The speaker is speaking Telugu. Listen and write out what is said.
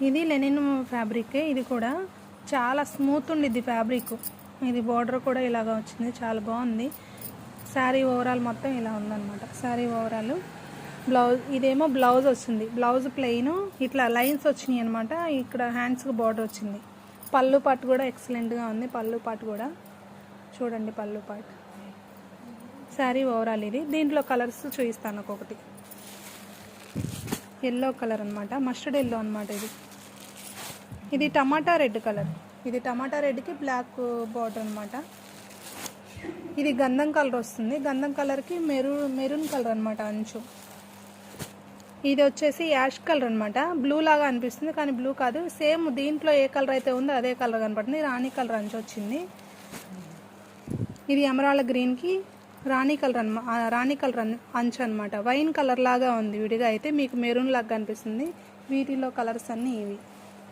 ఇది లెనిన్ ఫ్యాబ్రిక్. ఇది కూడా చాలా స్మూత్ ఉండిద్ది ఫ్యాబ్రిక్. ఇది బార్డర్ కూడా ఇలాగ వచ్చింది, చాలా బాగుంది. శారీ ఓవరాల్ మొత్తం ఇలా ఉందన్నమాట. శారీ ఓవరాల్ బ్లౌజ్, ఇదేమో బ్లౌజ్ వస్తుంది. బ్లౌజ్ ప్లెయిన్ ఇట్లా లైన్స్ వచ్చినాయి అనమాట. ఇక్కడ హ్యాండ్స్కి బార్డర్ వచ్చింది. పళ్ళు పాటు కూడా ఎక్సలెంట్గా ఉంది. పళ్ళు పాటు కూడా చూడండి, పళ్ళు పాటు. శారీ ఓవరాల్ ఇది. దీంట్లో కలర్స్ చూపిస్తాను ఒక్కొక్కటి. ఎల్లో కలర్ అనమాట, మస్టర్డ్ ఎల్లో అనమాట. ఇది టమాటా రెడ్ కలర్. ఇది టమాటా రెడ్కి బ్లాక్ బార్డర్ అనమాట. ఇది గంధం కలర్ వస్తుంది. గంధం కలర్కి మెరూన్ కలర్ అనమాట అంచు. ఇది వచ్చేసి యాష్ కలర్ అనమాట. బ్లూ లాగా అనిపిస్తుంది కానీ బ్లూ కాదు. సేమ్ దీంట్లో ఏ కలర్ అయితే ఉందో అదే కలర్ కనపడుతుంది. రాణి కలర్ అంచు వచ్చింది. ఇది ఎమరాల్డ్ గ్రీన్కి రాణి కలర్ అంచు అనమాట. వైన్ కలర్ లాగా ఉంది విడిగా, అయితే మీకు మెరూన్ లాగా కనిపిస్తుంది. వీటిలో కలర్స్ అన్నీ ఇవి.